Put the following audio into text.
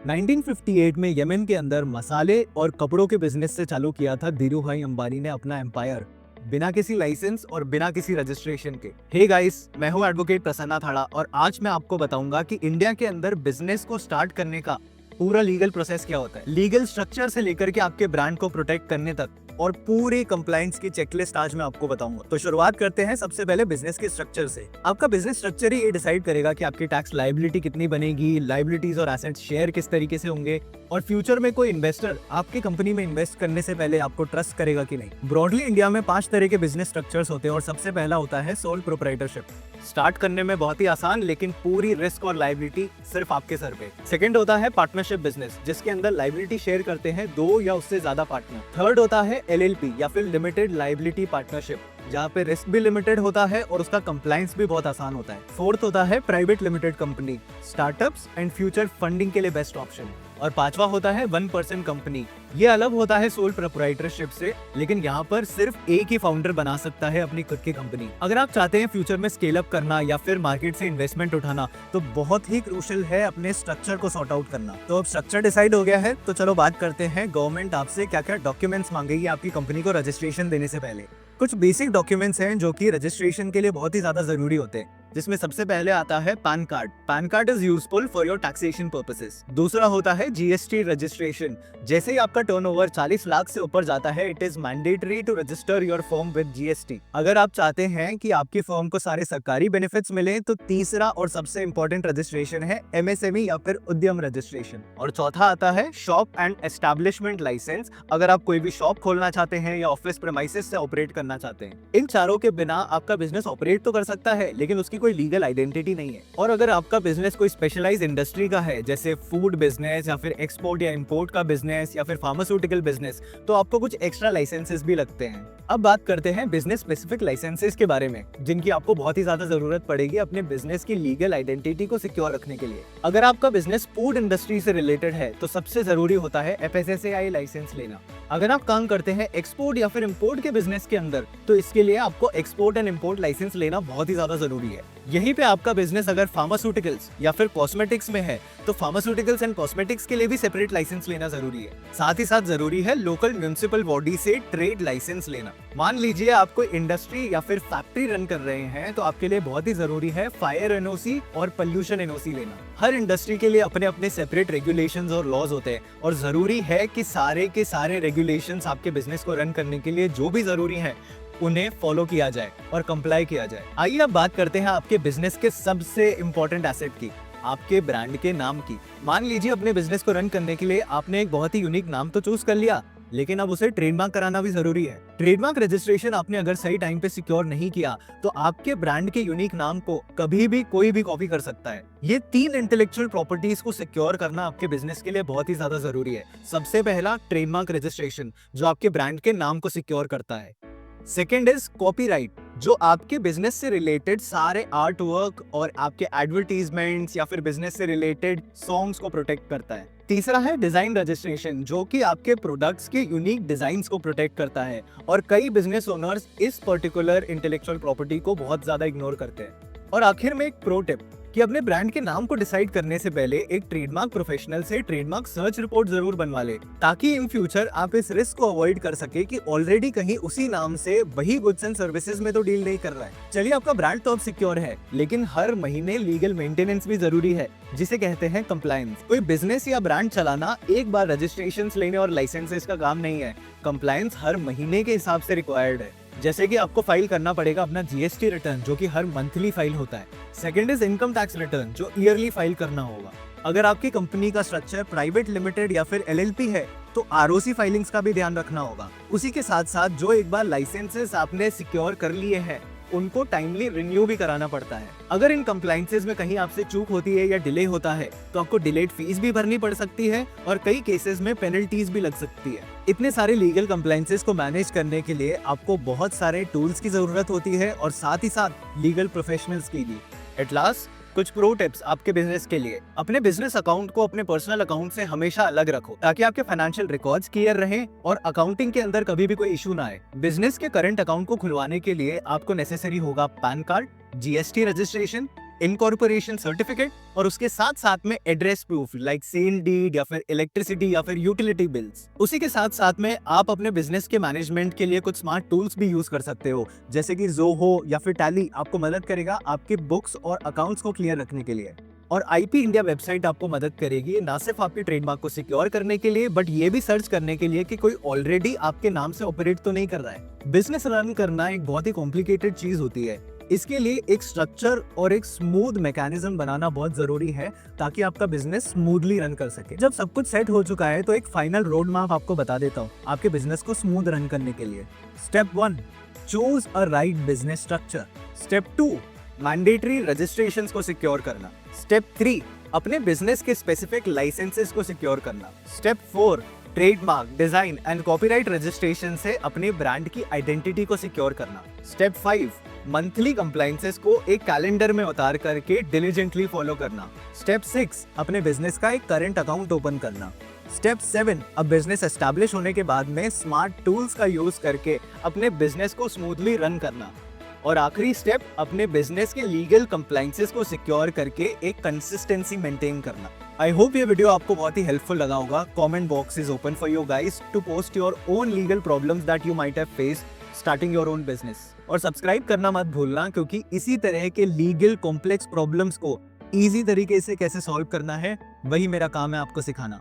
1958 में यमन के अंदर मसाले और कपड़ों के बिजनेस से चालू किया था धीरूभाई अंबानी ने अपना एम्पायर, बिना किसी लाइसेंस और बिना किसी रजिस्ट्रेशन के। हे गाइस, मैं हूं एडवोकेट प्रसन्ना थाड़ा और आज मैं आपको बताऊंगा कि इंडिया के अंदर बिजनेस को स्टार्ट करने का पूरा लीगल प्रोसेस क्या होता है। लीगल स्ट्रक्चर से लेकर के आपके ब्रांड को प्रोटेक्ट करने तक और पूरी कंप्लायंस की चेकलिस्ट आज मैं आपको बताऊंगा। तो शुरुआत करते हैं सबसे पहले बिजनेस के स्ट्रक्चर से। आपका बिजनेस स्ट्रक्चर ही ये डिसाइड करेगा कि आपकी टैक्स लायबिलिटी कितनी बनेगी, लायबिलिटीज और एसेट्स शेयर किस तरीके से होंगे और फ्यूचर में कोई इन्वेस्टर आपकी कंपनी में इन्वेस्ट करने से पहले आपको ट्रस्ट करेगा कि नहीं। ब्रॉडली इंडिया में 5 तरह के बिजनेस स्ट्रक्चर्स होते हैं और सबसे पहला होता है सोल प्रोप्राइटरशिप। स्टार्ट करने में बहुत ही आसान, लेकिन पूरी रिस्क और लायबिलिटी सिर्फ आपके सर पे। सेकंड होता है पार्टनरशिप बिजनेस, जिसके अंदर लायबिलिटी शेयर करते हैं 2 या उससे ज्यादा पार्टनर। थर्ड होता है LLP या फिर लिमिटेड लायबिलिटी पार्टनरशिप, जहाँ पे रिस्क भी लिमिटेड होता है और उसका कंप्लायंस भी बहुत आसान होता है। फोर्थ होता है private limited company, startups and future funding के लिए बेस्ट ऑप्शन। और पांचवा होता है 1% कंपनी। ये अलग होता है सोल प्रोप्राइटरशिप से, लेकिन यहाँ पर सिर्फ एक ही फाउंडर बना सकता है अपनी खुद की कंपनी। अगर आप चाहते हैं फ्यूचर में स्केल अप करना या फिर मार्केट से इन्वेस्टमेंट उठाना, तो बहुत ही क्रूशियल है अपने स्ट्रक्चर को सॉर्ट आउट करना। तो अब स्ट्रक्चर डिसाइड हो गया है, तो चलो बात करते हैं गवर्नमेंट आपसे क्या क्या डॉक्यूमेंट्स मांगेगी आपकी कंपनी को रजिस्ट्रेशन देने से पहले। कुछ बेसिक डॉक्यूमेंट्स हैं जो कि रजिस्ट्रेशन के लिए बहुत ही ज्यादा जरूरी होते हैं, जिसमें सबसे पहले आता है pan card. Pan card is useful for your taxation purposes. दूसरा होता है GST रजिस्ट्रेशन। जैसे ही आपका टर्नओवर 40 लाख से ऊपर जाता है, it is mandatory to register your firm with GST। अगर आप चाहते हैं कि आपकी फर्म को सारे सरकारी बेनिफिट्स मिले, तो तीसरा और सबसे इंपॉर्टेंट रजिस्ट्रेशन है MSME या फिर उद्यम रजिस्ट्रेशन। और चौथा आता है शॉप एंड एस्टैब्लिशमेंट लाइसेंस। अगर आप कोई भी शॉप खोलना चाहते हैं या ऑफिस प्रेमाइसेस से ऑपरेट करना चाहते हैं, इन चारों के बिना आपका बिजनेस ऑपरेट तो कर सकता है, लेकिन उसकी कोई लीगल आइडेंटिटी नहीं है। और अगर आपका बिजनेस कोई स्पेशलाइज इंडस्ट्री का है, जैसे फूड बिजनेस या फिर एक्सपोर्ट या इंपोर्ट का बिजनेस या फिर फार्मास्यूटिकल बिजनेस, तो आपको कुछ एक्स्ट्रा लाइसेंसेस भी लगते हैं। अब बात करते हैं बिजनेस स्पेसिफिक लाइसेंसेस के बारे में, जिनकी आपको बहुत ही ज्यादा जरूरत पड़ेगी अपने बिजनेस की लीगल आइडेंटिटी को सिक्योर रखने के लिए। अगर आपका बिजनेस फूड इंडस्ट्री से रिलेटेड है, तो सबसे जरूरी होता है FSSAI लाइसेंस लेना। अगर आप काम करते हैं एक्सपोर्ट या फिर इंपोर्ट के बिजनेस के अंदर, तो इसके लिए आपको एक्सपोर्ट एंड इंपोर्ट लाइसेंस लेना बहुत ही ज्यादा जरूरी है। यहीं पे आपका बिजनेस अगर फार्मास्यूटिकल्स या फिर कॉस्मेटिक्स में है, तो फार्मास्यूटिकल्स एंड कॉस्मेटिक्स के लिए भी सेपरेट लाइसेंस लेना जरूरी है। साथ ही साथ जरूरी है लोकल म्युनिसिपल बॉडी से ट्रेड लाइसेंस लेना। मान लीजिए आप कोई इंडस्ट्री या फिर फैक्ट्री रन कर रहे हैं, तो आपके लिए बहुत ही जरूरी है फायर NOC और पोल्यूशन NOC लेना। हर इंडस्ट्री के लिए अपने अपने सेपरेट रेगुलेशंस और लॉज होते हैं, और जरूरी है कि सारे के सारे रेगुलेशंस आपके बिजनेस को रन करने के लिए जो भी जरूरी है, उन्हें फॉलो किया जाए और कंप्लाई किया जाए। आइए अब बात करते हैं आपके बिजनेस के सबसे इंपॉर्टेंट एसेट की, आपके ब्रांड के नाम की। मान लीजिए अपने बिजनेस को रन करने के लिए आपने एक बहुत ही यूनिक नाम तो चूज कर लिया, लेकिन अब उसे ट्रेडमार्क कराना भी जरूरी है। ट्रेडमार्क रजिस्ट्रेशन आपने अगर सही टाइम पे सिक्योर नहीं किया, तो आपके ब्रांड के यूनिक नाम को कभी भी कोई भी कॉपी कर सकता है। ये 3 इंटेलेक्चुअल प्रॉपर्टीज को सिक्योर करना आपके बिजनेस के लिए बहुत ही ज्यादा जरूरी है। सबसे पहला ट्रेडमार्क रजिस्ट्रेशन, जो आपके ब्रांड के नाम को सिक्योर करता है। सेकेंड इज कॉपीराइट, जो आपके बिजनेस से रिलेटेड सारे आर्ट वर्क और आपके एडवर्टीजमेंट्स या फिर बिजनेस से रिलेटेड सॉन्ग्स को प्रोटेक्ट करता है। तीसरा है डिजाइन रजिस्ट्रेशन, जो कि आपके प्रोडक्ट्स के यूनिक डिजाइन्स को प्रोटेक्ट करता है, और कई बिजनेस ओनर्स इस पर्टिकुलर इंटेलेक्चुअल प्रॉपर्टी को बहुत ज्यादा इग्नोर करते हैं। और आखिर में एक प्रो टिप कि अपने ब्रांड के नाम को डिसाइड करने से पहले एक ट्रेडमार्क प्रोफेशनल से ट्रेडमार्क सर्च रिपोर्ट जरूर बनवा ले, ताकि इन फ्यूचर आप इस रिस्क को अवॉइड कर सके कि ऑलरेडी कहीं उसी नाम से वही गुड्स एंड सर्विसेज में तो डील नहीं कर रहा है। चलिए, आपका ब्रांड तो अब सिक्योर है, लेकिन हर महीने लीगल मेंटेनेंस भी जरूरी है, जिसे कहते हैं कंप्लायंस। कोई बिजनेस या ब्रांड चलाना एक बार रजिस्ट्रेशन लेने और लाइसेंसेस का काम नहीं है। कंप्लायंस हर महीने के हिसाब से रिक्वायर्ड है। जैसे कि आपको फाइल करना पड़ेगा अपना GST रिटर्न, जो कि हर मंथली फाइल होता है। Second is income tax return, जो ईयरली फाइल करना होगा। अगर आपकी कंपनी का स्ट्रक्चर प्राइवेट लिमिटेड या फिर LLP है, तो ROC फाइलिंग्स का भी ध्यान रखना होगा। उसी के साथ साथ जो एक बार लाइसेंसेस आपने सिक्योर कर लिए हैं, उनको टाइमली रिन्यू भी कराना पड़ता है। अगर इन कंप्लायंसेस में कहीं आपसे चूक होती है या डिले होता है, तो आपको डिलेड फीस भी भरनी पड़ सकती है और कई केसेस में पेनल्टीज भी लग सकती है। इतने सारे लीगल कंप्लायंसेस को मैनेज करने के लिए आपको बहुत सारे टूल्स की जरूरत होती है, और साथ ही साथ लीगल प्रोफेशनल्स की भी। एट लास्ट कुछ प्रो टिप्स आपके बिजनेस के लिए। अपने बिजनेस अकाउंट को अपने पर्सनल अकाउंट से हमेशा अलग रखो, ताकि आपके फाइनेंशियल रिकॉर्ड्स क्लियर रहें और अकाउंटिंग के अंदर कभी भी कोई इशू ना आए। बिजनेस के करंट अकाउंट को खुलवाने के लिए आपको नेसेसरी होगा PAN card, GST registration, incorporation certificate और उसके साथ साथ में address proof like sale deed या फिर इलेक्ट्रिसिटी या फिर यूटिलिटी बिल्स। उसी के साथ साथ में आप अपने बिजनेस के मैनेजमेंट के लिए कुछ स्मार्ट टूल्स भी यूज कर सकते हो, जैसे कि ज़ोहो या फिर टैली आपको मदद करेगा आपके बुक्स और अकाउंट्स को क्लियर रखने के लिए। और आईपी इंडिया वेबसाइट आपको मदद करेगी ना सिर्फ आपके ट्रेडमार्क को सिक्योर करने के लिए, बट ये भी सर्च करने के लिए कि कोई ऑलरेडी आपके नाम से ऑपरेट तो नहीं कर रहा है। बिजनेस रन करना एक बहुत ही कॉम्प्लिकेटेड चीज होती है। इसके लिए एक स्ट्रक्चर और एक स्मूथ मैकेनिज्म बनाना बहुत जरूरी है ताकि आपका बिजनेस स्मूथली रन कर सके। जब सब कुछ सेट हो चुका है तो एक फाइनल रोड मैप आपको बता देता हूँ आपके बिजनेस को स्मूथ रन करने के लिए। Step 1, choose a right business structure. Step 2, mandatory registrations को सिक्योर करना। स्टेप 3, अपने बिजनेस के स्पेसिफिक लाइसेंसेस को सिक्योर करना। Step 4, trademark, design and copyright registration से अपने ब्रांड की आइडेंटिटी को सिक्योर करना। स्टेप 5, मंथली कंप्लायंसेस को एक कैलेंडर में उतार करके डिलीजेंटली फॉलो करना। स्टेप 6, अपने बिजनेस का एक करंट अकाउंट ओपन करना। स्टेप 7, अब बिजनेस एस्टैब्लिश होने के बाद में स्मार्ट टूल्स का यूज करके अपने बिजनेस को स्मूथली रन करना। और आखिरी स्टेप, अपने बिजनेस के लीगल कंप्लायंसेस को सिक्योर करके एक कंसिस्टेंसी मेंटेन करना। आई होप ये वीडियो आपको बहुत ही हेल्पफुल लगा होगा। Comment box is open for you guys to post your own legal problems that you might have faced starting your own business. और सब्सक्राइब करना मत भूलना, क्योंकि इसी तरह के लीगल कॉम्प्लेक्स प्रॉब्लम्स को इजी तरीके से कैसे सॉल्व करना है वही मेरा काम है आपको सिखाना।